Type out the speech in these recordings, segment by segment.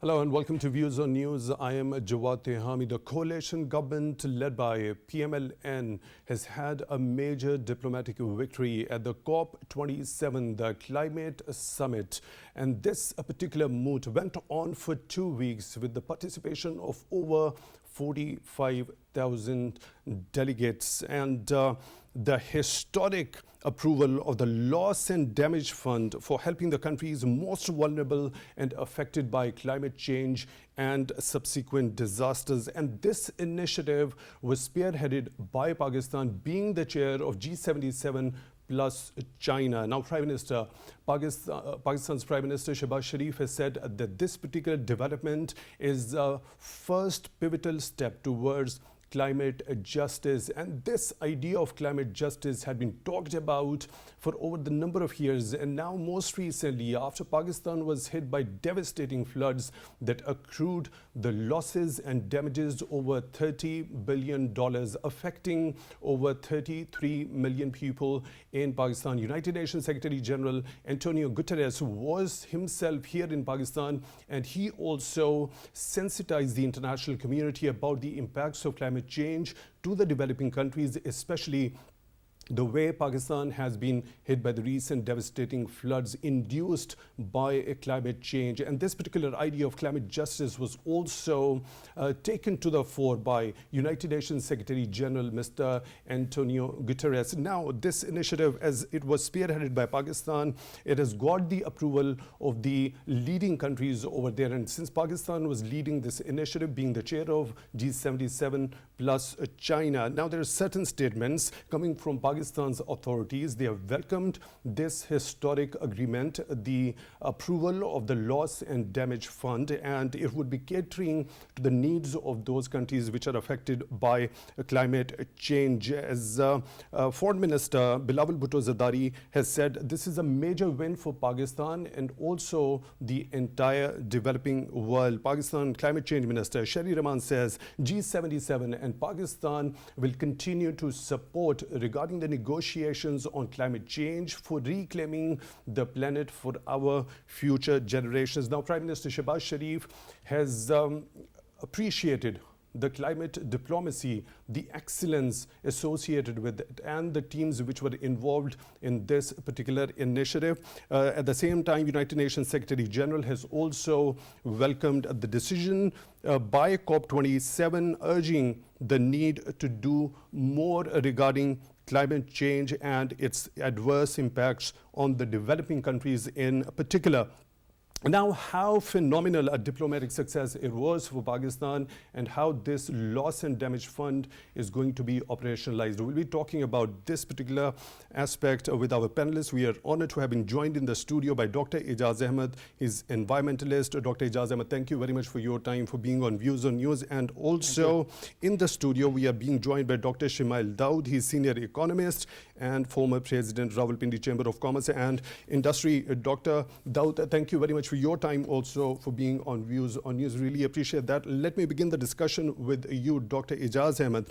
Hello and welcome to Views on News. I am Jawad Tehami. The coalition government led by PMLN has had a major diplomatic victory at the COP27, the climate summit. And this particular moot went on for 2 weeks with the participation of over 45,000 delegates. And the historic approval of the Loss and Damage Fund for helping the countries most vulnerable and affected by climate change and subsequent disasters. And this initiative was spearheaded by Pakistan, being the chair of G77 plus China. Now, Pakistan's Prime Minister Shehbaz Sharif has said that this particular development is the first pivotal step towards climate justice. And this idea of climate justice had been talked about for over the number of years. And now most recently, after Pakistan was hit by devastating floods that accrued the losses and damages over $30 billion, affecting over 33 million people in Pakistan. United Nations Secretary General Antonio Guterres was himself here in Pakistan, and he also sensitized the international community about the impacts of climate change to the developing countries, especially the way Pakistan has been hit by the recent devastating floods induced by climate change. And this particular idea of climate justice was also taken to the fore by United Nations Secretary General Mr. Antonio Guterres. Now, this initiative, as it was spearheaded by Pakistan, it has got the approval of the leading countries over there. And since Pakistan was leading this initiative, being the chair of G77 plus China, now there are certain statements coming from Pakistan's authorities. They have welcomed this historic agreement, the approval of the Loss and Damage Fund, and it would be catering to the needs of those countries which are affected by climate change. As Foreign Minister Bilawal Bhutto Zardari has said, this is a major win for Pakistan and also the entire developing world. Pakistan Climate Change Minister Sherry Rahman says G77 and Pakistan will continue to support regarding the negotiations on climate change for reclaiming the planet for our future generations. Now, Prime Minister Shehbaz Sharif has appreciated the climate diplomacy, the excellence associated with it, and the teams which were involved in this particular initiative. At the same time, United Nations Secretary General has also welcomed the decision by COP27 urging the need to do more regarding climate change and its adverse impacts on the developing countries in particular. Now, how phenomenal a diplomatic success it was for Pakistan and how this Loss and Damage Fund is going to be operationalized. We'll be talking about this particular aspect with our panelists. We are honored to have been joined in the studio by Dr. Ejaz Ahmad. He's environmentalist. Dr. Ejaz Ahmad, thank you very much for your time, for being on Views on News. And also in the studio, we are being joined by Dr. Shimail Daud. He's senior economist and former president, Rawalpindi Chamber of Commerce and Industry. Dr. Daud, thank you very much for your time, also for being on Views on News. Really appreciate that. Let me begin the discussion with you, Dr. Ejaz Ahmad.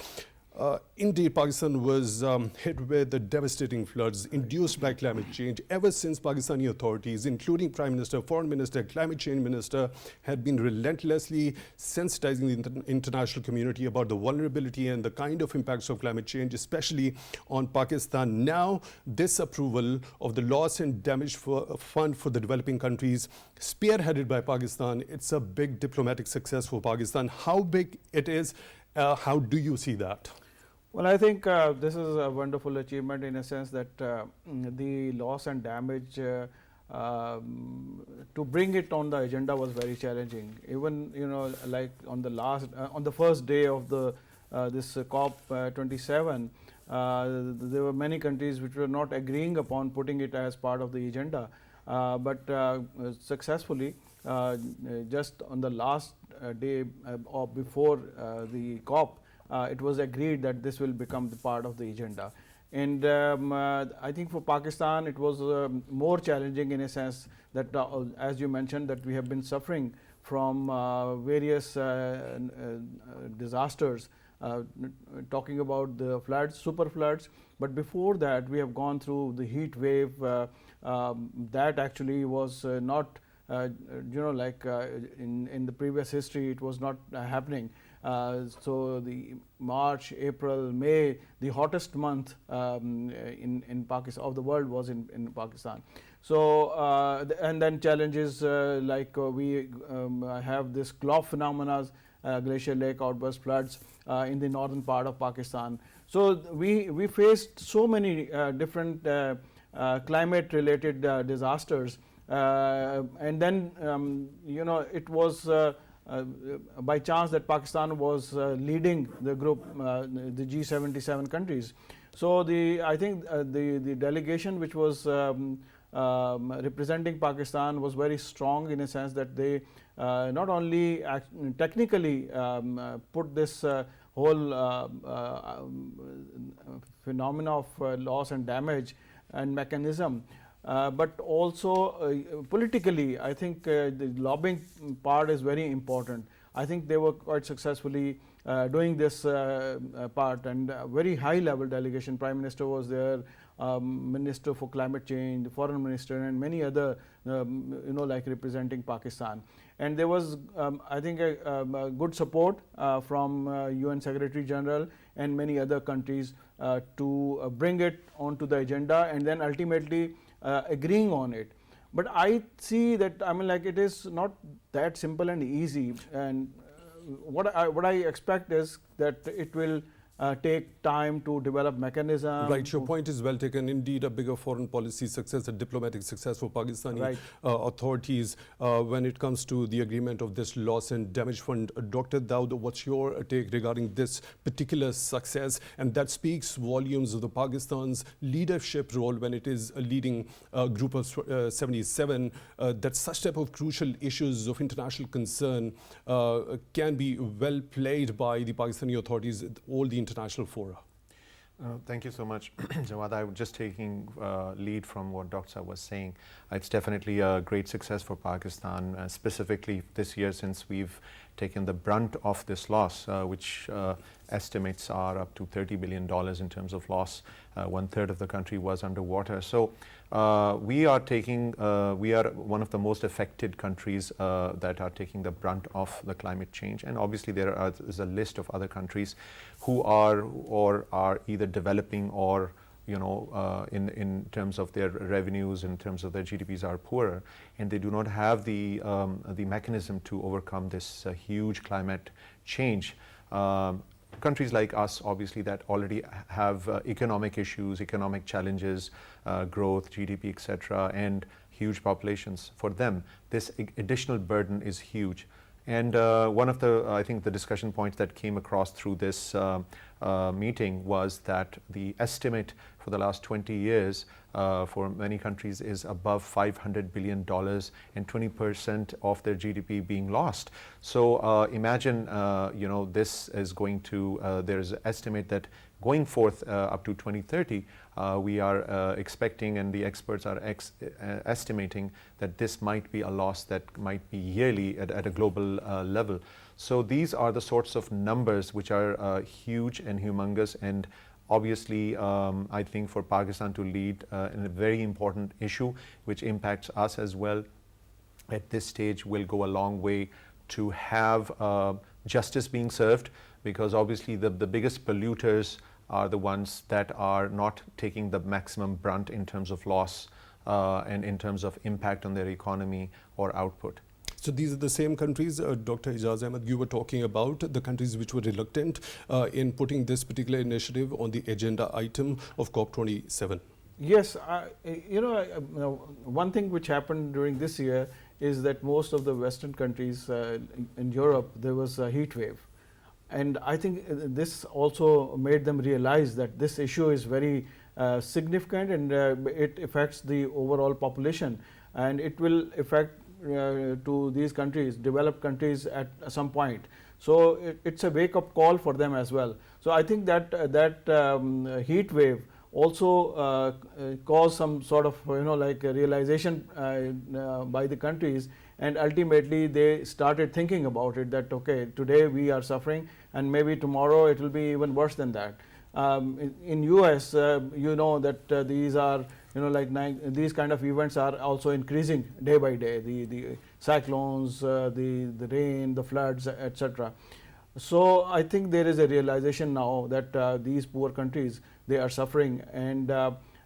Indeed, Pakistan was hit with the devastating floods induced by climate change. Ever since Pakistani authorities, including Prime Minister, Foreign Minister, Climate Change Minister, had been relentlessly sensitizing the international community about the vulnerability and the kind of impacts of climate change, especially on Pakistan. Now, this approval of the Loss and Damage Fund for the developing countries, spearheaded by Pakistan, it's a big diplomatic success for Pakistan. How big it is? How do you see that? Well, I think this is a wonderful achievement in a sense that the loss and damage to bring it on the agenda was very challenging. Even like on the first day of the this COP27, there were many countries which were not agreeing upon putting it as part of the agenda, but successfully just on the last day or before the COP. It was agreed that this will become the part of the agenda. And I think for Pakistan, it was more challenging in a sense that, as you mentioned, that we have been suffering from various disasters, talking about the floods, super floods. But before that, we have gone through the heat wave that actually was not like in the previous history, it was not happening. So the March, April, May, the hottest month in Pakistan of the world was in Pakistan. So and then challenges like we have this clough phenomena, glacier lake outburst floods in the northern part of Pakistan. So we faced so many different climate related disasters, and then it was by chance that Pakistan was leading the group, the G77 countries. So I think the delegation which was representing Pakistan was very strong, in a sense that they not only technically put this whole phenomena of loss and damage and mechanism, but also politically, I think the lobbying part is very important. I think they were quite successfully doing this part, and very high level delegation. Prime Minister was there, Minister for Climate Change, the Foreign Minister, and many other like representing Pakistan. And there was I think a good support from UN Secretary General and many other countries to bring it onto the agenda, and then ultimately agreeing on it. But I see that, I mean, like, it is not that simple and easy, and what I expect is that it will take time to develop mechanism. Right, your point is well taken. Indeed, a bigger foreign policy success, a diplomatic success for Pakistani authorities when it comes to the agreement of this loss and damage fund. Dr. Daud, what's your take regarding this particular success? And that speaks volumes of the Pakistan's leadership role when it is a leading group of 77, that such type of crucial issues of international concern can be well played by the Pakistani authorities at all the international fora. Thank you so much, Jawad. I was just taking lead from what Dr. was saying. It's definitely a great success for Pakistan, specifically this year, since we've taken the brunt of this loss, which estimates are up to $30 billion in terms of loss. 1/3 of the country was underwater. So we are one of the most affected countries that are taking the brunt of the climate change. And obviously there is a list of other countries who are or are either developing or in terms of their revenues, in terms of their GDPs, are poorer, and they do not have the mechanism to overcome this huge climate change. Countries like us, obviously, that already have economic issues, economic challenges, growth, GDP, etc., and huge populations. For them, this additional burden is huge. And one of the, I think, the discussion points that came across through this meeting was that the estimate for the last 20 years for many countries is above $500 billion and 20% of their GDP being lost. So imagine, this is going to, there's an estimate that going forth up to 2030, we are expecting, and the experts are estimating, that this might be a loss that might be yearly at a global level. So these are the sorts of numbers which are huge and humongous, and obviously I think for Pakistan to lead in a very important issue which impacts us as well at this stage will go a long way to have justice being served, because obviously the biggest polluters are the ones that are not taking the maximum brunt in terms of loss and in terms of impact on their economy or output. So these are the same countries, Dr. Ejaz Ahmad, you were talking about, the countries which were reluctant in putting this particular initiative on the agenda item of COP27. Yes, one thing which happened during this year is that most of the Western countries in Europe, there was a heat wave. And I think this also made them realize that this issue is very significant, and it affects the overall population, and it will affect to these countries, developed countries, at some point. So it's a wake-up call for them as well. So I think that heat wave also caused some sort of like a realization by the countries, and ultimately they started thinking about it, that okay, today we are suffering and maybe tomorrow it will be even worse than that. In US, that these are like these kind of events are also increasing day by day. The cyclones, the rain, the floods, etc. So I think there is a realization now that these poor countries, they are suffering, and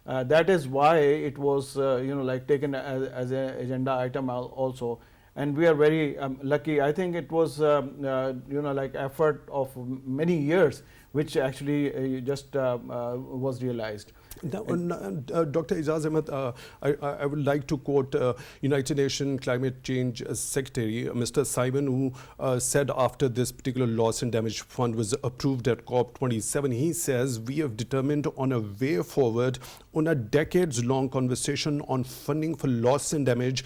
that is why it was like taken as an agenda item also. And we are very lucky. I think it was like effort of many years which actually just was realized. Now, Dr. Ejaz Ahmad, I would like to quote United Nations Climate Change Secretary, Mr. Simon, who said after this particular loss and damage fund was approved at COP27, he says, we have determined on a way forward on a decades-long conversation on funding for loss and damage,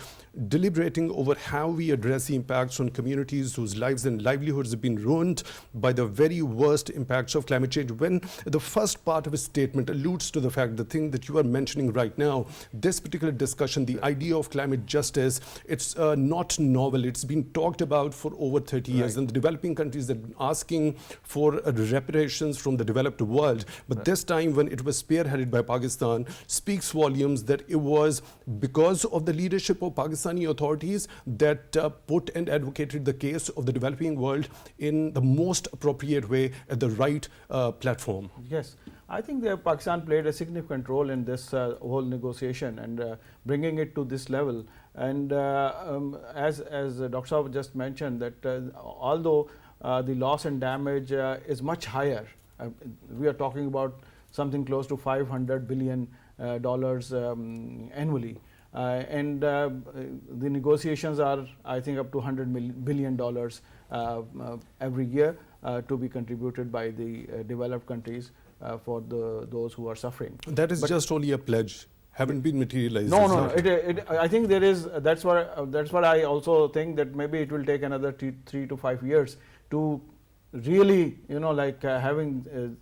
deliberating over how we address the impacts on communities whose lives and livelihoods have been ruined by the very worst impacts of climate change. When the first part of his statement alludes to the fact, the thing that you are mentioning right now, this particular discussion, the idea of climate justice, it's not novel. It's been talked about for over 30 years, and the developing countries have been asking for reparations from the developed world. But this time, when it was spearheaded by Pakistan, speaks volumes that it was because of the leadership of Pakistani authorities that put and advocated the case of the developing world in the most appropriate way at the right platform. Yes, I think that Pakistan played a significant role in this whole negotiation and bringing it to this level. And as Dr. Saab just mentioned, that although the loss and damage is much higher, we are talking about something close to $500 billion annually. And the negotiations are, I think, up to $100 billion every year to be contributed by the developed countries for those who are suffering. That is just only a pledge, haven't been materialized. No. I think there is. That's what I also think, that maybe it will take another 3 to 5 years to really, like having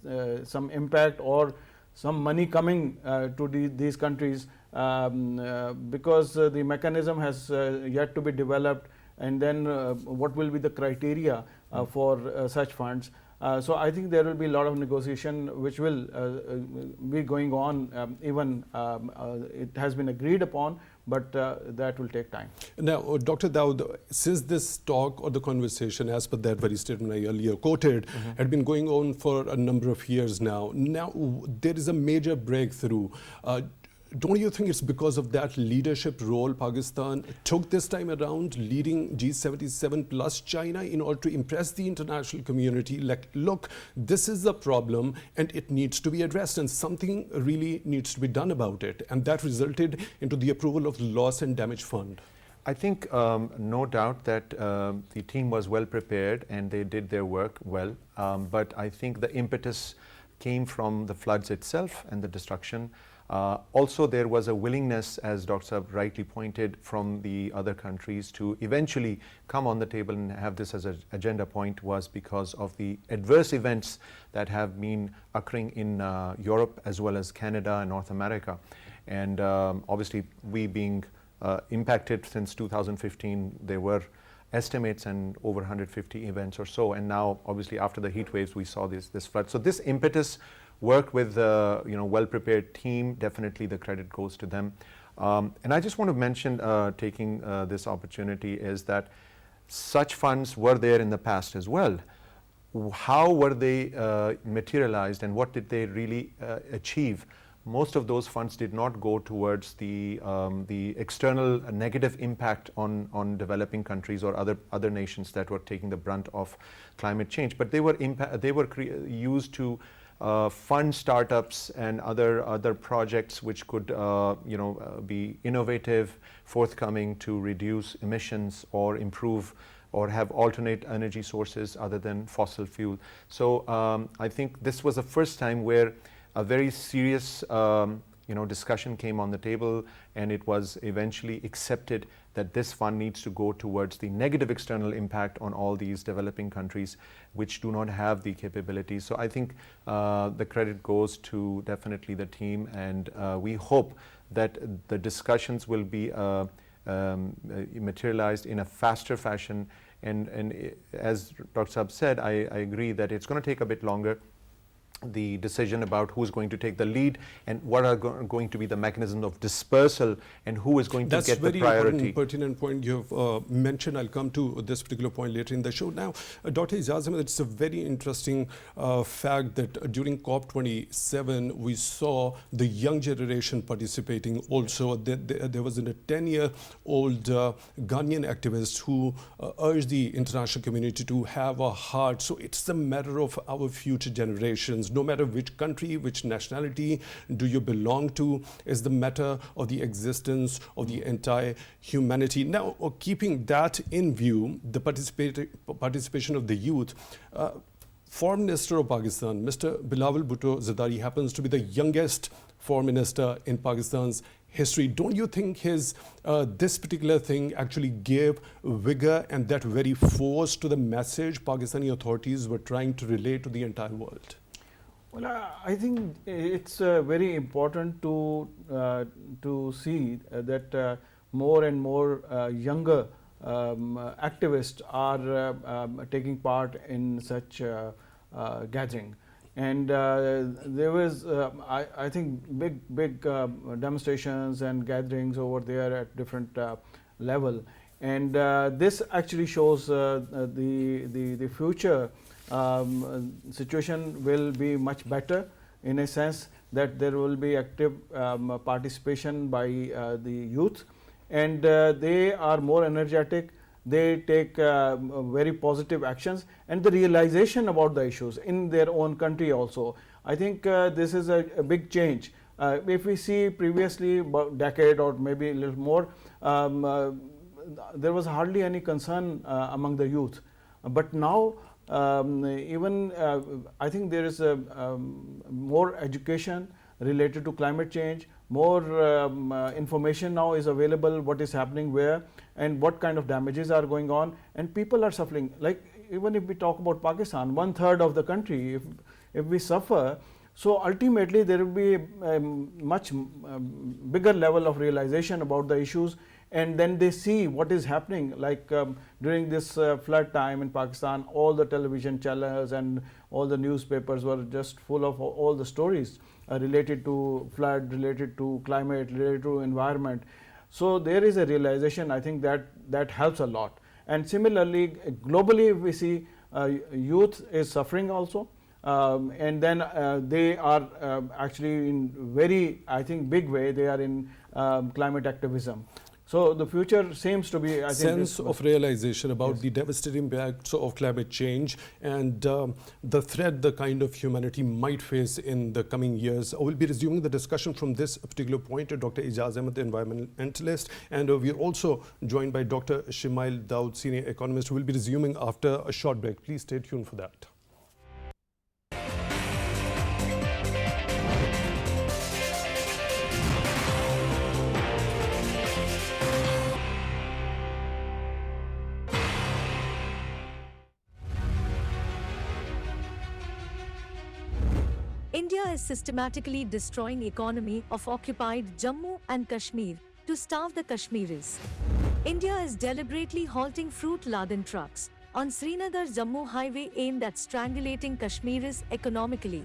some impact or some money coming to these countries. Because the mechanism has yet to be developed, and then what will be the criteria for such funds. So I think there will be a lot of negotiation which will be going on, even it has been agreed upon, but that will take time. Now, Dr. Daud, since this talk or the conversation, as per that very statement I earlier quoted, had been going on for a number of years now, there is a major breakthrough. Don't you think it's because of that leadership role Pakistan took this time around, leading G77 plus China, in order to impress the international community, like, look, this is the problem and it needs to be addressed and something really needs to be done about it. And that resulted into the approval of the Loss and Damage Fund. I think no doubt that the team was well prepared and they did their work well. But I think the impetus came from the floods itself and the destruction. Also, there was a willingness, as Dr. Saab rightly pointed, from the other countries to eventually come on the table and have this as an agenda point, was because of the adverse events that have been occurring in Europe as well as Canada and North America. And obviously, we being impacted since 2015, there were estimates and over 150 events or so. And now, obviously, after the heat waves, we saw this flood. So this impetus work with a well-prepared team, definitely the credit goes to them. And I just want to mention, taking this opportunity, is that such funds were there in the past as well. How were they materialized and what did they really achieve? Most of those funds did not go towards the external negative impact on developing countries or other nations that were taking the brunt of climate change, but they were used to fund startups and other projects which could be innovative, forthcoming to reduce emissions or improve or have alternate energy sources other than fossil fuel. So I think this was the first time where a very serious discussion came on the table, and it was eventually accepted that this fund needs to go towards the negative external impact on all these developing countries which do not have the capabilities. So I think the credit goes to definitely the team, and we hope that the discussions will be materialized in a faster fashion. And as Dr. Saab said, I agree that it's going to take a bit longer. the decision about who's going to take the lead and what are going to be the mechanisms of dispersal and who is going to get the priority. That's a very pertinent point you've mentioned. I'll come to this particular point later in the show. Now, Dr. Ejaz, it's a very interesting fact that during COP27, we saw the young generation participating also. There was a 10-year-old Ghanaian activist who urged the international community to have a heart. So it's a matter of our future generations. No matter which country, which nationality do you belong to, is the matter of the existence of the entire humanity. Now, keeping that in view, the participation of the youth, Foreign Minister of Pakistan, Mr. Bilawal Bhutto Zardari, happens to be the youngest Foreign Minister in Pakistan's history. Don't you think his this particular thing actually gave vigor and that very force to the message Pakistani authorities were trying to relay to the entire world? Well, I think it's very important to see that more and more younger activists are taking part in such gathering. And there was, I think, big demonstrations and gatherings over there at different level. And this actually shows the future situation will be much better, in a sense that there will be active participation by the youth, and they are more energetic. They take very positive actions, and the realization about the issues in their own country also. I think this is a big change. If we see previously, about a decade or maybe a little more, there was hardly any concern among the youth. But now, even I think there is more education related to climate change, more information now is available, what is happening where and what kind of damages are going on, and people are suffering. Like, even if we talk about Pakistan, 1/3 of the country, if we suffer, so ultimately there will be a much bigger level of realization about the issues, and then they see what is happening. Like during this flood time in Pakistan, all the television channels and all the newspapers were just full of all the stories related to flood, related to climate, related to environment. So there is a realization, I think, that helps a lot. And similarly, globally, we see youth is suffering also. And then they are actually in very, I think, big way, they are in climate activism. So the future seems to be, I think, sense of realization about the devastating impacts of climate change and the threat the kind of humanity might face in the coming years. I will be resuming the discussion from this particular point to Dr. Ejaz Ahmad, the environmentalist, and we are also joined by Dr. Shimail Daud, senior economist, who will be resuming after a short break. Please stay tuned for that. India is systematically destroying economy of occupied Jammu and Kashmir to starve the Kashmiris. India is deliberately halting fruit-laden trucks on Srinagar-Jammu highway aimed at strangulating Kashmiris economically.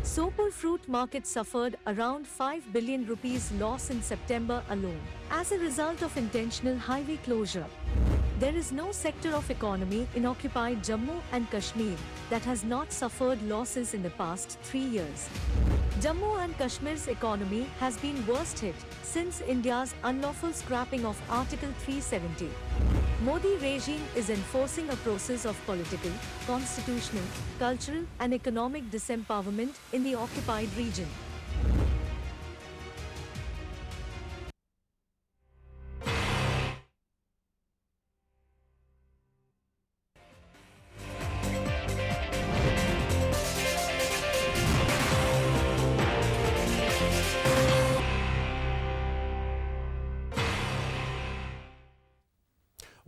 Sopur fruit market suffered around 5 billion rupees loss in September alone as a result of intentional highway closure. There is no sector of economy in occupied Jammu and Kashmir that has not suffered losses in the past 3 years. Jammu and Kashmir's economy has been worst hit since India's unlawful scrapping of Article 370. Modi regime is enforcing a process of political, constitutional, cultural and economic disempowerment in the occupied region.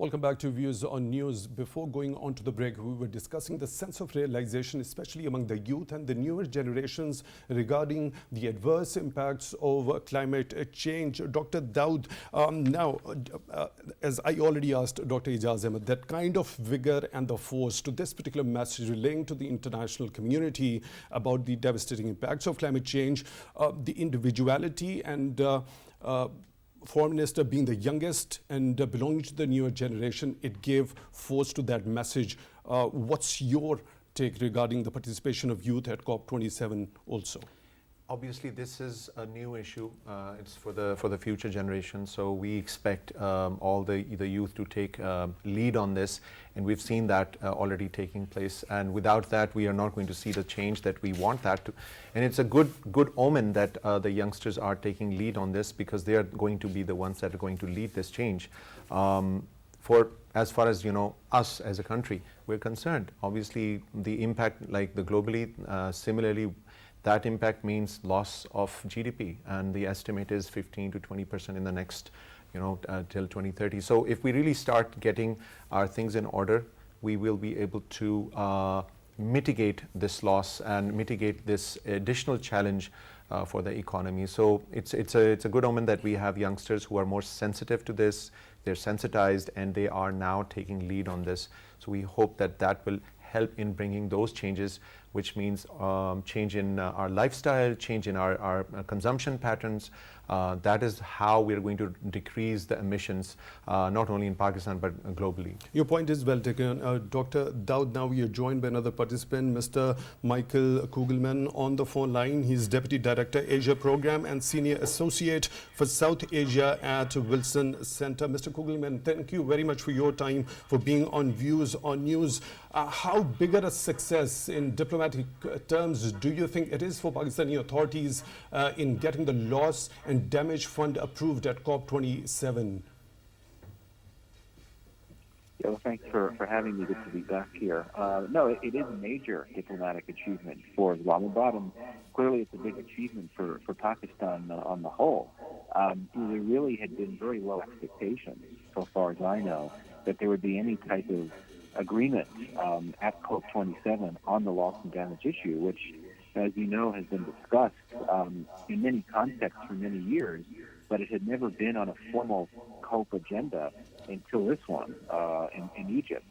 Welcome back to Views on News. Before going on to the break, we were discussing the sense of realization, especially among the youth and the newer generations, regarding the adverse impacts of climate change. Dr. Daud, as I already asked Dr. Ejaz Ahmad, that kind of vigor and the force to this particular message relaying to the international community about the devastating impacts of climate change, the individuality and Foreign Minister being the youngest and belonging to the newer generation, it gave force to that message. What's your take regarding the participation of youth at COP27 also? Obviously, this is a new issue. It's for the future generation. So we expect all the youth to take lead on this, and we've seen that already taking place. And without that, we are not going to see the change that we want that to. And it's a good omen that the youngsters are taking lead on this, because they are going to be the ones that are going to lead this change. For as far as us as a country, we're concerned. Obviously, the impact, like the globally, similarly. That impact means loss of GDP, and the estimate is 15 to 20% in the next, till 2030. So if we really start getting our things in order, we will be able to mitigate this loss and mitigate this additional challenge for the economy. So it's a good omen that we have youngsters who are more sensitive to this. They're sensitized, and they are now taking lead on this. So we hope that will help in bringing those changes, which means change in our lifestyle, change in our consumption patterns. That is how we are going to decrease the emissions, not only in Pakistan but globally. Your point is well taken. Dr. Daud, now we are joined by another participant, Mr. Michael Kugelman, on the phone line. He's Deputy Director, Asia Program and Senior Associate for South Asia at Wilson Center. Mr. Kugelman, thank you very much for your time, for being on Views on News. How bigger a success in diplomatic terms do you think it is for Pakistani authorities in getting the loss and damage fund approved at COP27? Yeah, well, thanks for having me. Good to be back here. No, it is a major diplomatic achievement for Islamabad, and clearly it's a big achievement for Pakistan on the whole. There really had been very low expectations, so far as I know, that there would be any type of agreement at COP27 on the loss and damage issue, which, as you know, has been discussed in many contexts for many years, but it had never been on a formal COP agenda until this one in Egypt.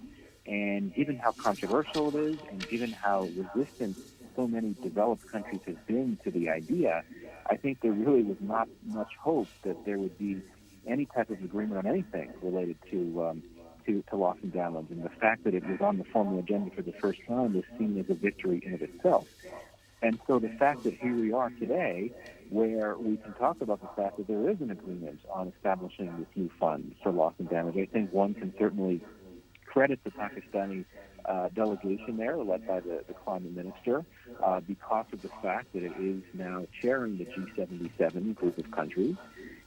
And given how controversial it is, and given how resistant so many developed countries have been to the idea, I think there really was not much hope that there would be any type of agreement on anything related to loss and damage. And the fact that it was on the formal agenda for the first time was seen as a victory in of itself. And so the fact that here we are today, where we can talk about the fact that there is an agreement on establishing this new fund for loss and damage, I think one can certainly credit the Pakistani delegation there, led by the climate minister, because of the fact that it is now chairing the G77 group of countries,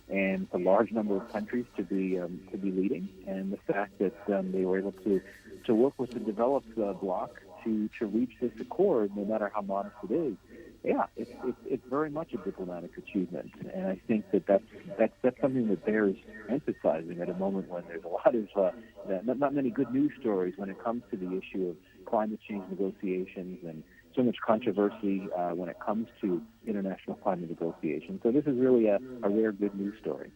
and a large number of countries to be leading, and the fact that they were able to work with the developed bloc to reach this accord, no matter how modest it is. Yeah, it's very much a diplomatic achievement, and I think that's something that bears emphasizing at a moment when there's a lot of not many good news stories when it comes to the issue of climate change negotiations, and so much controversy when it comes to international climate negotiations. So this is really a rare good news story.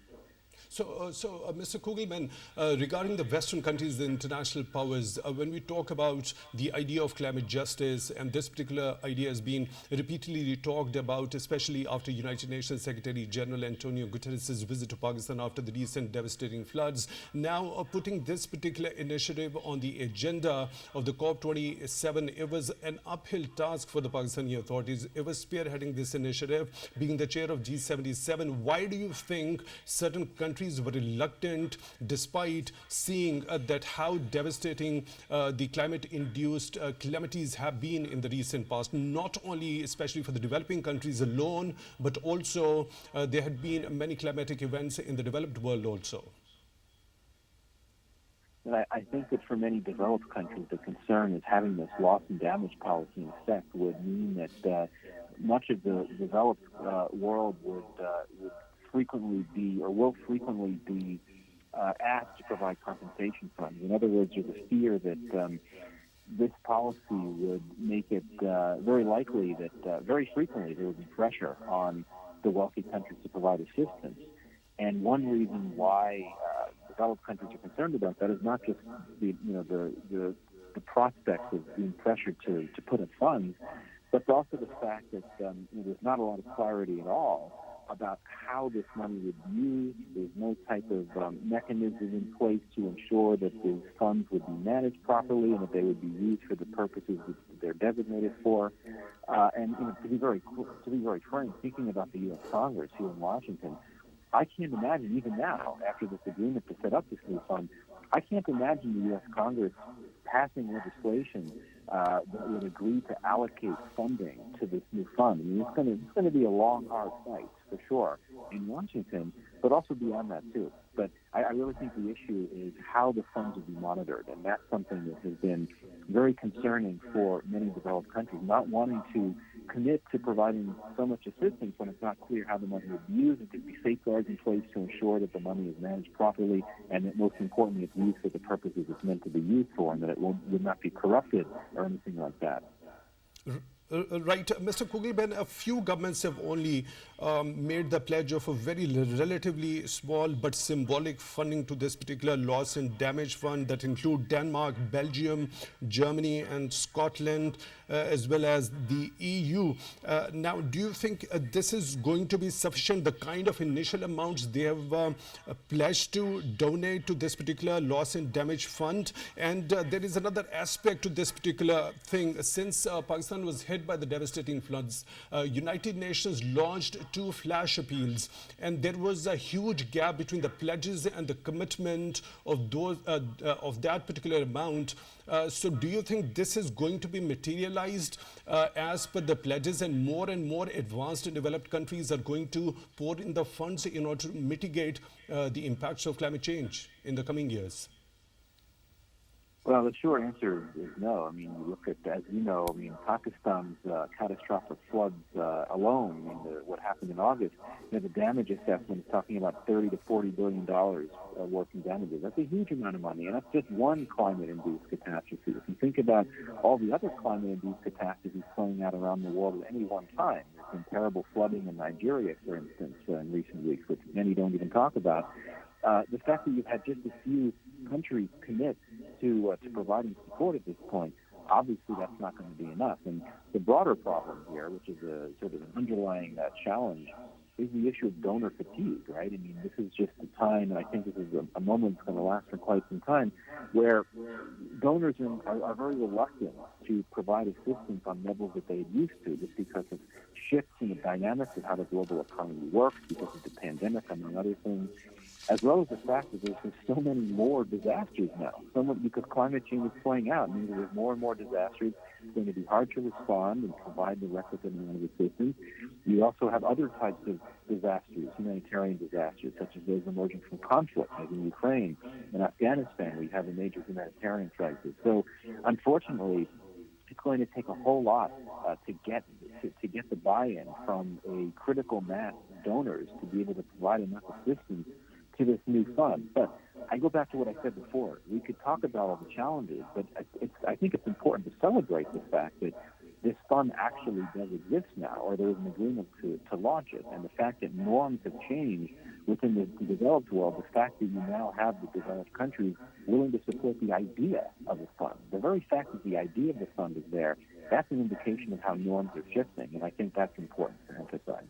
So, Mr. Kugelman, regarding the Western countries, the international powers, when we talk about the idea of climate justice, and this particular idea has been repeatedly talked about, especially after United Nations Secretary General Antonio Guterres' visit to Pakistan after the recent devastating floods, now putting this particular initiative on the agenda of the COP27, it was an uphill task for the Pakistani authorities. It was spearheading this initiative, being the chair of G77. Why do you think certain countries were reluctant, despite seeing that how devastating the climate-induced calamities have been in the recent past, not only especially for the developing countries alone, but also there had been many climatic events in the developed world also? And I think that for many developed countries, the concern is having this loss and damage policy in effect would mean that much of the developed world would frequently be, or will frequently be, asked to provide compensation funds. In other words, there's a fear that this policy would make it very likely that very frequently there would be pressure on the wealthy countries to provide assistance. And one reason why developed countries are concerned about that is not just the prospect of being pressured to put up funds, but also the fact that there's not a lot of clarity at all about how this money would be used. There's no type of mechanism in place to ensure that these funds would be managed properly and that they would be used for the purposes that they're designated for. And to be very frank, thinking about the U.S. Congress here in Washington, I can't imagine, even now, after this agreement to set up this new fund, I can't imagine the U.S. Congress passing legislation that would agree to allocate funding to this new fund. I mean, it's going to be a long, hard fight, for sure, in Washington, but also beyond that, too. But I really think the issue is how the funds will be monitored, and that's something that has been very concerning for many developed countries, not wanting to commit to providing so much assistance when it's not clear how the money will be used, and to be safeguards in place to ensure that the money is managed properly, and that most importantly it's used for the purposes it's meant to be used for, and that it will not be corrupted or anything like that. Right. Mr. Kugelman, a few governments have only made the pledge of a very relatively small but symbolic funding to this particular loss and damage fund that include Denmark, Belgium, Germany and Scotland, as well as the EU. Now, do you think this is going to be sufficient, the kind of initial amounts they have pledged to donate to this particular loss and damage fund? And there is another aspect to this particular thing. Since Pakistan was hit by the devastating floods, United Nations launched 2 flash appeals, and there was a huge gap between the pledges and the commitment of those of that particular amount. So do you think this is going to be materialized as per the pledges, and more advanced and developed countries are going to pour in the funds in order to mitigate the impacts of climate change in the coming years? Well, the short answer is no. I mean, you look at, as you know, I mean, Pakistan's catastrophic floods alone, I mean, what happened in August, the damage assessment is talking about $30 to $40 billion worth in damages. That's a huge amount of money, and that's just one climate-induced catastrophe. If you think about all the other climate-induced catastrophes playing out around the world at any one time, there's been terrible flooding in Nigeria, for instance, in recent weeks, which many don't even talk about. The fact that you've had just a few countries commit to providing support at this point, obviously that's not going to be enough. And the broader problem here, which is a sort of an underlying challenge, is the issue of donor fatigue, right? I mean, this is just a time, and I think this is a moment that's going to last for quite some time, where donors are very reluctant to provide assistance on levels that they used to, just because of shifts in the dynamics of how the global economy works, because of the pandemic, among other things, as well as the fact that there's just so many more disasters now. Because climate change is playing out, means there's more and more disasters. It's going to be hard to respond and provide the requisite amount of assistance. You also have other types of disasters, humanitarian disasters, such as those emerging from conflict, like in Ukraine and Afghanistan, where you have a major humanitarian crisis. So, unfortunately, it's going to take a whole lot to get the buy-in from a critical mass of donors to be able to provide enough assistance to this new fund. But I go back to what I said before. We could talk about all the challenges, but I think it's important to celebrate the fact that this fund actually does exist now, or there is an agreement to launch it. And the fact that norms have changed within the developed world, the fact that you now have the developed countries willing to support the idea of the fund. The very fact that the idea of the fund is there, that's an indication of how norms are shifting, and I think that's important to emphasize.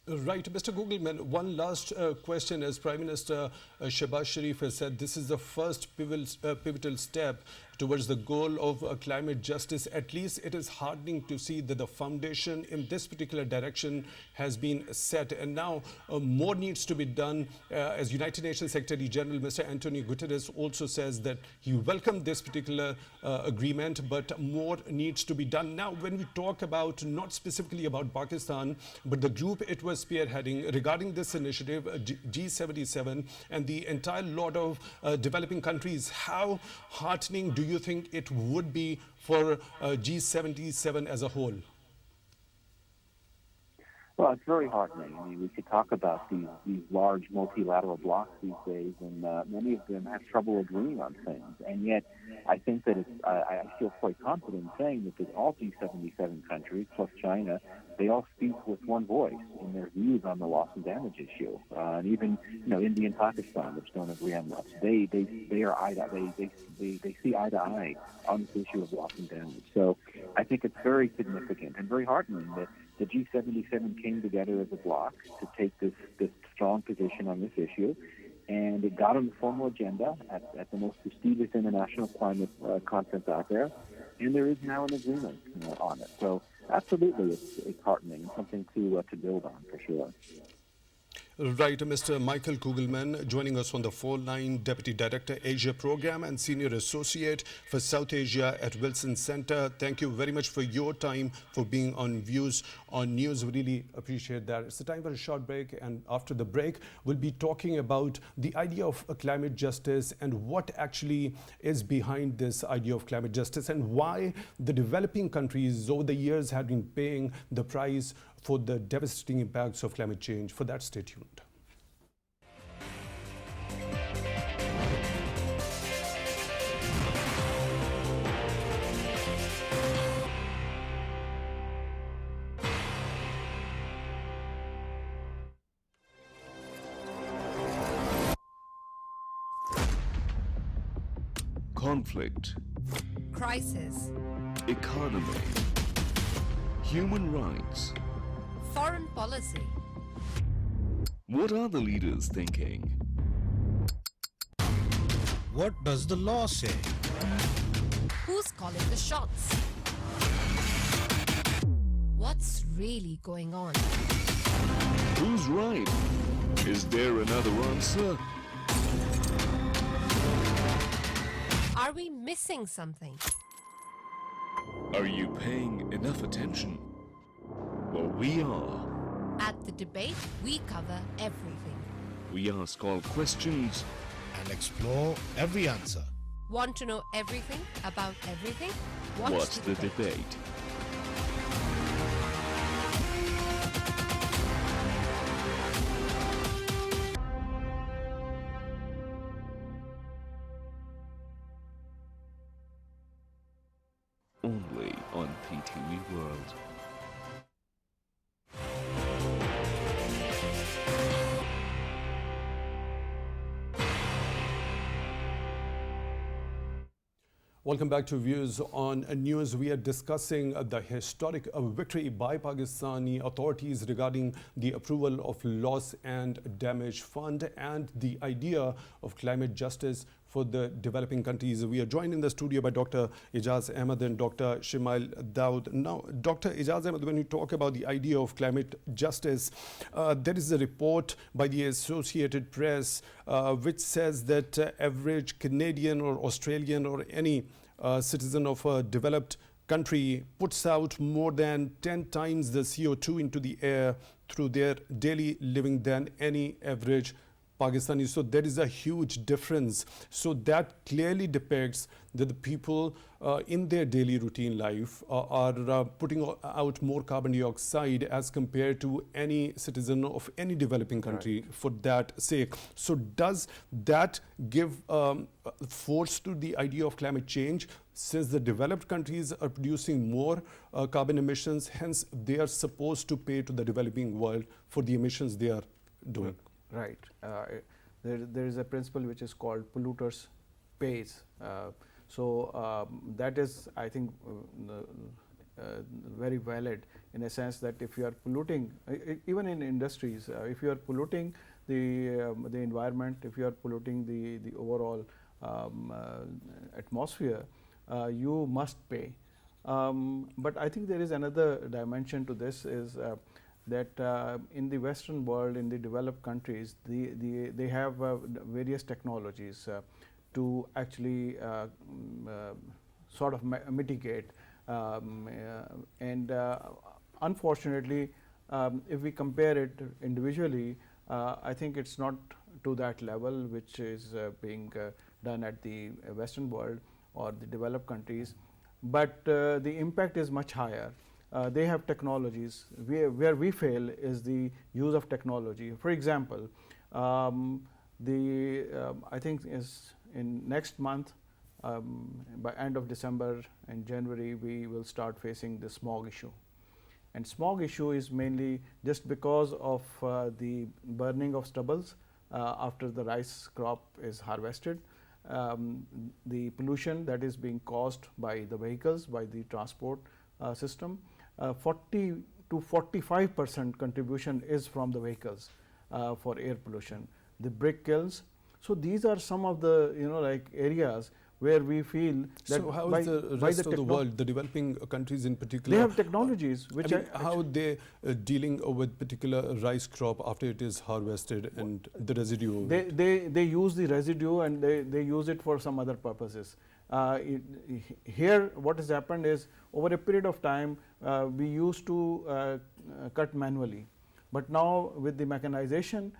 Right. Mr. Kugelman, one last question. As Prime Minister Shehbaz Sharif has said, this is the first pivotal step towards the goal of climate justice. At least it is heartening to see that the foundation in this particular direction has been set. And now more needs to be done. As United Nations Secretary General, Mr. Antonio Guterres also says that he welcomed this particular agreement, but more needs to be done. Now, when we talk about, not specifically about Pakistan, but the group it was spearheading regarding this initiative, G77, and the entire lot of developing countries, how heartening do you think it would be for G77 as a whole? Well, it's very heartening. I mean, we could talk about these large multilateral blocs these days, and many of them have trouble agreeing on things. And yet, I think that I feel quite confident in saying that all G77 countries, plus China, they all speak with one voice in their views on the loss and damage issue. And even, India and Pakistan, which don't agree on much, they are they see eye to eye on this issue of loss and damage. So I think it's very significant and very heartening that the G77 came together as a bloc to take this strong position on this issue, and it got on the formal agenda at the most prestigious international climate conference out there, and there is now an agreement on it. So absolutely, it's heartening and something to build on for sure. Right, Mr. Michael Kugelman joining us on the phone line, Deputy Director, Asia Program and Senior Associate for South Asia at Wilson Center. Thank you very much for your time, for being on Views on News. We really appreciate that. It's the time for a short break, and after the break, we'll be talking about the idea of climate justice and what actually is behind this idea of climate justice and why the developing countries over the years have been paying the price for the devastating impacts of climate change. For that, stay tuned. Conflict, crisis, economy, human rights. foreign policy. What are the leaders thinking? What does the law say? Who's calling the shots? What's really going on? Who's right? Is there another answer? Are we missing something? Are you paying enough attention? Well, we are. At The Debate, we cover everything. We ask all questions. And explore every answer. Want to know everything about everything? Watch What's the debate? Only on PTV World. Welcome back to Views on News. We are discussing the historic victory by Pakistani authorities regarding the approval of Loss and Damage Fund and the idea of climate justice for the developing countries. We are joined in the studio by Dr. Ejaz Ahmad and Dr. Shimail Daud. Now, Dr. Ejaz Ahmad, when you talk about the idea of climate justice, there is a report by the Associated Press which says that average Canadian or Australian or any citizen of a developed country puts out more than 10 times the CO2 into the air through their daily living than any average Pakistani. So there is a huge difference. So that clearly depicts that the people in their daily routine life are putting out more carbon dioxide as compared to any citizen of any developing country for that sake. So does that give force to the idea of climate change, since the developed countries are producing more carbon emissions, hence they are supposed to pay to the developing world for the emissions they are doing? Right. There is a principle which is called polluters pays. That is, I think, very valid in a sense that if you are polluting, even in industries, if you are polluting the environment, if you are polluting the overall atmosphere, you must pay. But I think there is another dimension to this is that in the Western world, in the developed countries, they have various technologies to actually sort of mitigate. Unfortunately, if we compare it individually, I think it's not to that level which is being done at the Western world or the developed countries, but the impact is much higher. they have technologies. Where we fail is the use of technology. For example, I think is in next month, by end of December and January, we will start facing the smog issue. And smog issue is mainly just because of the burning of stubbles after the rice crop is harvested. The pollution that is being caused by the vehicles, by the transport system, 40 to 45% contribution is from the vehicles for air pollution. The brick kilns. So these are some of the like areas where we feel that so how is the rest of the world, the developing countries in particular, they have technologies which how they dealing with particular rice crop after it is harvested and the residue? They use the residue and they use it for some other purposes. Here what has happened is over a period of time we used to cut manually, but now with the mechanization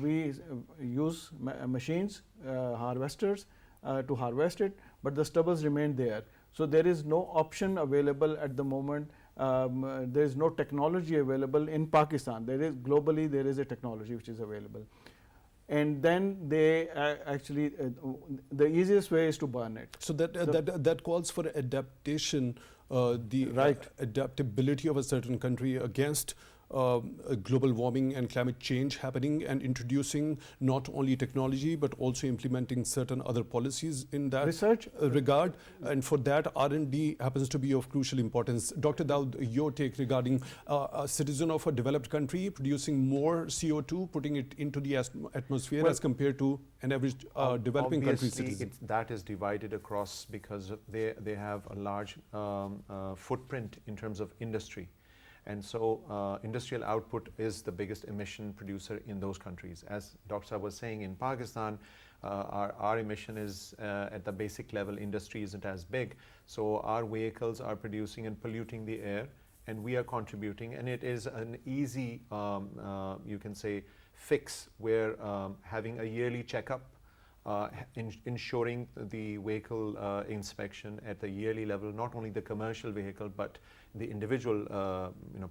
we use machines, harvesters to harvest it, but the stubbles remain there. So there is no option available at the moment. There is no technology available in Pakistan. There is globally there is a technology which is available, and then they actually the easiest way is to burn it. So that calls for adaptation, the adaptability of a certain country against global warming and climate change happening, and introducing not only technology but also implementing certain other policies in that research regard, and for that R&D happens to be of crucial importance. Dr. Daud, your take regarding a citizen of a developed country producing more CO2, putting it into the atmosphere as compared to an average developing country citizen. That is divided across because they have a large footprint in terms of industry. And so industrial output is the biggest emission producer in those countries. As Dr. was saying, in Pakistan, our emission is at the basic level, industry isn't as big. So our vehicles are producing and polluting the air, and we are contributing. And it is an easy, you can say, fix where having a yearly checkup, ensuring the vehicle inspection at the yearly level, not only the commercial vehicle but the individual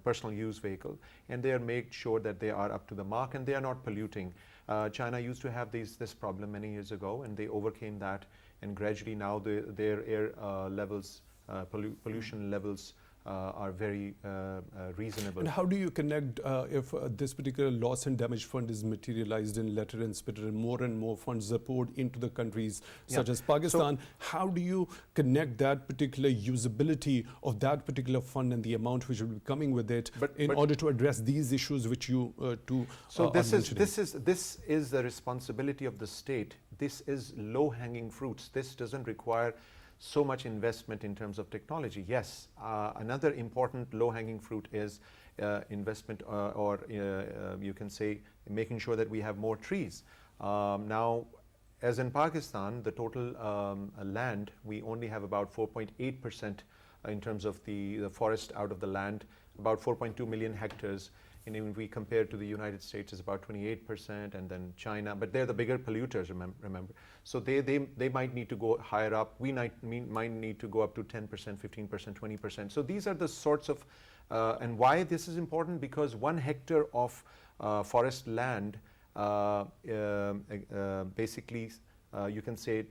personal use vehicle, and they are made sure that they are up to the mark and they are not polluting. China used to have this problem many years ago, and they overcame that, and gradually now their air levels, pollution levels are very reasonable. And how do you connect if this particular loss and damage fund is materialized in letter and spirit, and more funds are poured into the countries such as Pakistan? So how do you connect that particular usability of that particular fund and the amount which will be coming with it in order to address these issues which you this is the responsibility of the state. This is low-hanging fruits. This doesn't require so much investment in terms of technology. Yes, another important low-hanging fruit is investment or you can say making sure that we have more trees. Now, as in Pakistan, the total land, we only have about 4.8% in terms of the forest out of the land, about 4.2 million hectares. And if we compare to the United States, it's about 28%, and then China, but they're the bigger polluters, remember. So they might need to go higher up. We might need to go up to 10%, 15%, 20%. So these are the sorts of, and why this is important, because 1 hectare of forest land basically, you can say,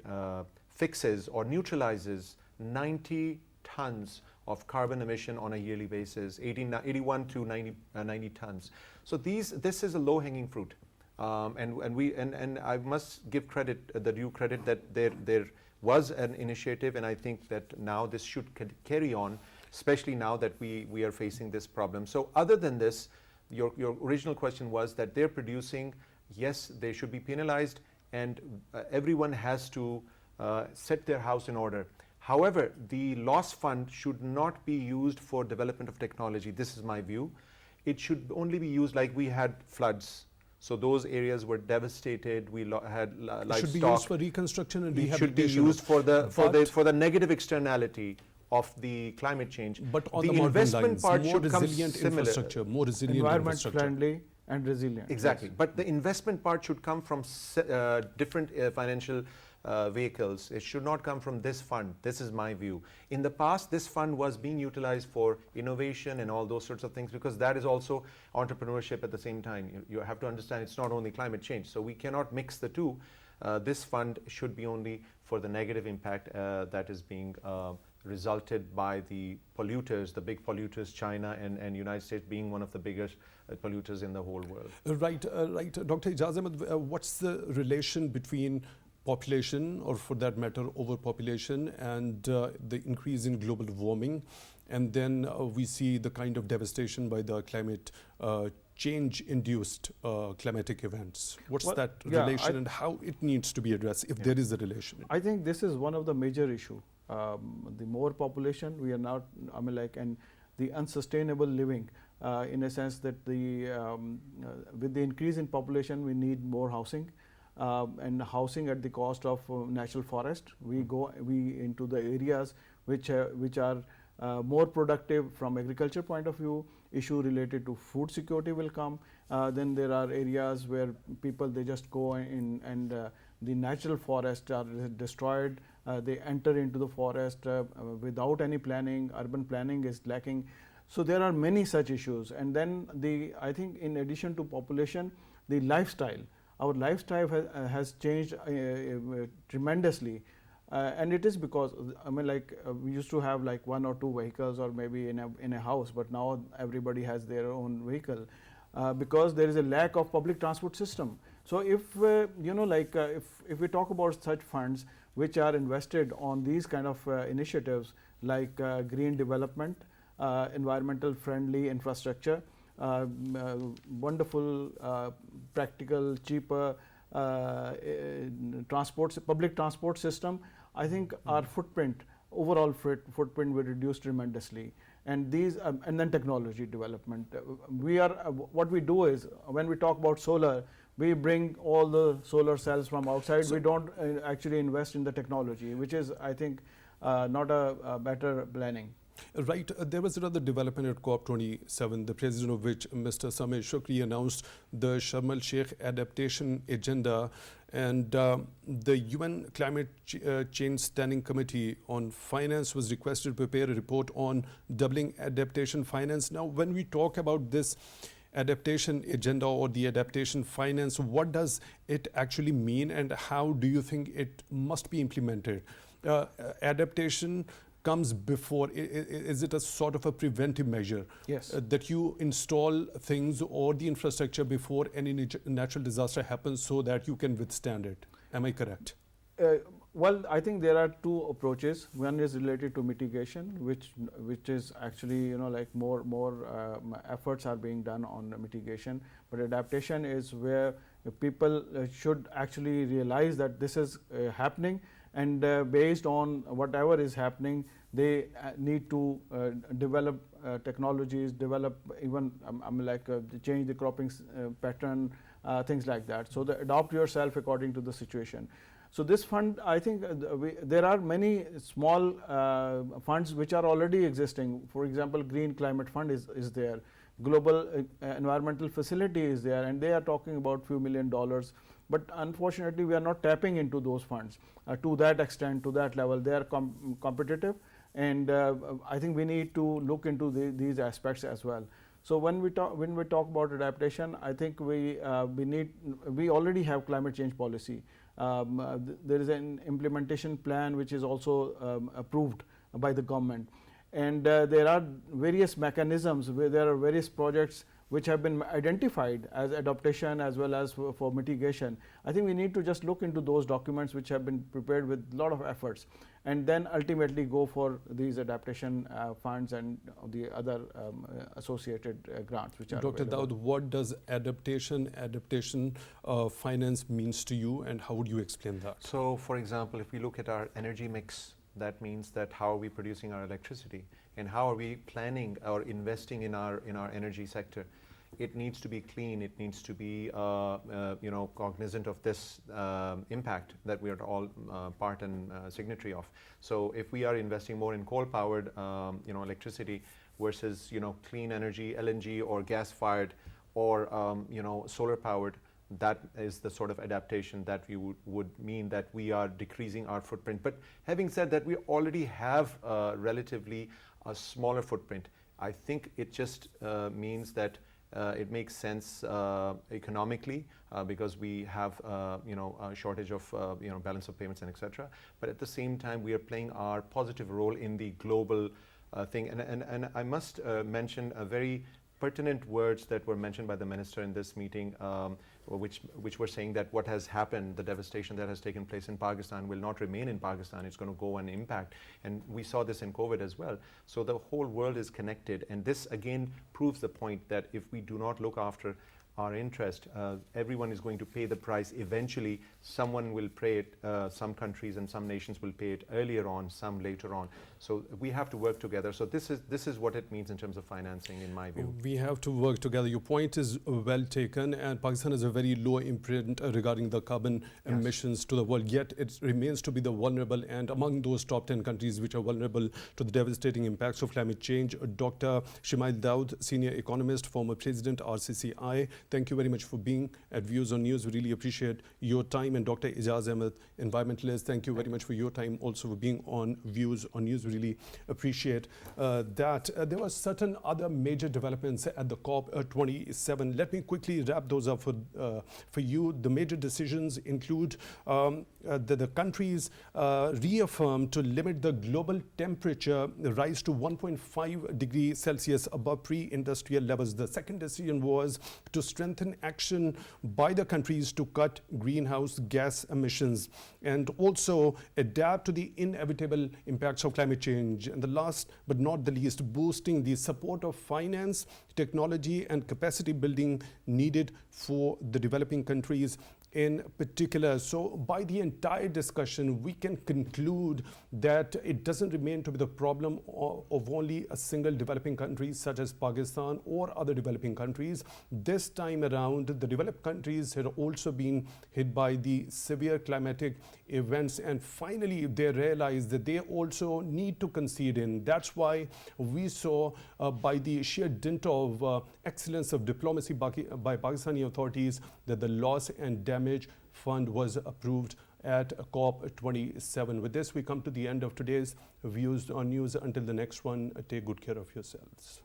fixes or neutralizes 90 tons of carbon emission on a yearly basis, 81 to 90 tons. So this is a low-hanging fruit, and I must give credit, the due credit, that there was an initiative, and I think that now this should carry on, especially now that we are facing this problem. So other than this, your original question was that they're producing, yes, they should be penalized, and everyone has to set their house in order. However, the loss fund should not be used for development of technology. This is my view. It should only be used like we had floods. So those areas were devastated. We had livestock. It should be used for reconstruction and rehabilitation. It should be used for the negative externality of the climate change. But on the investment part more should resilient come infrastructure, more resilient environment infrastructure. friendly and resilient. Exactly. Yes. But the investment part should come from different financial vehicles. It should not come from this fund. This is my view. In the past, this fund was being utilized for innovation and all those sorts of things, because that is also entrepreneurship at the same time. You have to understand it's not only climate change. So we cannot mix the two. This fund should be only for the negative impact that is being resulted by the polluters, the big polluters, China and United States being one of the biggest polluters in the whole world. Right. Dr. Ejaz Ahmad, what's the relation between population, or for that matter, overpopulation, and the increase in global warming? And then we see the kind of devastation by the climate change-induced climatic events. What's that relation, and how it needs to be addressed, if there is a relation? I think this is one of the major issue. The more population, we are not, and the unsustainable living, in a sense that with the increase in population, we need more housing, and housing at the cost of natural forest. We go into the areas which are more productive from agriculture point of view. Issue related to food security will come. Then there are areas where people, they just go in, and the natural forests are destroyed. They enter into the forest without any planning. Urban planning is lacking. So there are many such issues. And then I think in addition to population, the lifestyle. Our lifestyle has changed tremendously. And it is because we used to have like 1 or 2 vehicles, or maybe in a house, but now everybody has their own vehicle, because there is a lack of public transport system. So if if we talk about such funds which are invested on these kind of initiatives, like green development, environmental friendly infrastructure, wonderful, practical, cheaper public transport system, I think our footprint, overall footprint will reduce tremendously. And these and then technology development. What we do is, when we talk about solar, we bring all the solar cells from outside. We don't actually invest in the technology, which is, I think, not a better planning. Right. There was another development at COP27, the president of which, Mr. Sameh Shukri, announced the Sharm el-Sheikh Adaptation Agenda, and the UN Climate Change Standing Committee on Finance was requested to prepare a report on doubling adaptation finance. Now, when we talk about this adaptation agenda or the adaptation finance, what does it actually mean, and how do you think it must be implemented? Adaptation comes before, is it a sort of a preventive measure? Yes. That you install things or the infrastructure before any natural disaster happens, so that you can withstand it? Am I correct? Well, I think there are 2 approaches. One is related to mitigation, which is actually more efforts are being done on mitigation. But adaptation is where people should actually realize that this is happening, and based on whatever is happening, they need to develop technologies, develop even change the cropping pattern, things like that. So adopt yourself according to the situation. So this fund, I think there are many small funds which are already existing. For example, Green Climate Fund is there. Global Environmental Facility is there, and they are talking about few $1 million. But unfortunately, we are not tapping into those funds to that extent, to that level. They are competitive, and I think we need to look into these aspects as well. So when we talk about adaptation, I think we already have climate change policy. There is an implementation plan which is also approved by the government, and there are various mechanisms where there are various projects which have been identified as adaptation as well as for mitigation. I think we need to just look into those documents which have been prepared with a lot of efforts, and then ultimately go for these adaptation funds and the other associated grants which are Dr. available. Daud, what does adaptation finance means to you, and how would you explain that? So, for example, if we look at our energy mix, that means that how are we producing our electricity, and how are we planning or investing in our energy sector. It needs to be clean. It needs to be cognizant of this impact that we are all part and signatory of. So if we are investing more in coal-powered electricity versus clean energy, LNG or gas-fired or solar-powered, that is the sort of adaptation that we would mean that we are decreasing our footprint. But having said that, we already have relatively a smaller footprint. I think it just means that it makes sense economically because we have a shortage of balance of payments and etc. But at the same time, we are playing our positive role in the global thing. And I must mention a very pertinent words that were mentioned by the minister in this meeting, which were saying that what has happened, the devastation that has taken place in Pakistan will not remain in Pakistan. It's going to go and impact. And we saw this in COVID as well. So the whole world is connected. And this again proves the point that if we do not look after our interest, everyone is going to pay the price eventually. Someone will pay it, some countries and some nations will pay it earlier on, some later on. So we have to work together. So this is what it means in terms of financing, in my view. We have to work together. Your point is well taken, and Pakistan has a very low imprint regarding the carbon emissions to the world, yet it remains to be the vulnerable and among those top 10 countries which are vulnerable to the devastating impacts of climate change. Dr. Shimail Daud, Senior Economist, former President, RCCI, thank you very much for being at Views on News. We really appreciate your time. And Dr. Ejaz, Ahmad, Environmentalist, thank you very much for your time also for being on Views on News. We really appreciate that. There were certain other major developments at the COP27. Let me quickly wrap those up for you. The major decisions include the countries reaffirmed to limit the global temperature rise to 1.5 degrees Celsius above pre-industrial levels. The second decision was to strengthen action by the countries to cut greenhouse gas emissions and also adapt to the inevitable impacts of climate change. And the last but not the least, boosting the support of finance, technology and capacity building needed for the developing countries in particular. So by the entire discussion, we can conclude that it doesn't remain to be the problem of only a single developing country such as Pakistan or other developing countries. This time around, the developed countries had also been hit by the severe climatic events, and finally they realized that they also need to concede in. That's why we saw by the sheer dint of excellence of diplomacy by Pakistani authorities that the loss and damage fund was approved at COP27. With this, we come to the end of today's Views on News. Until the next one, take good care of yourselves.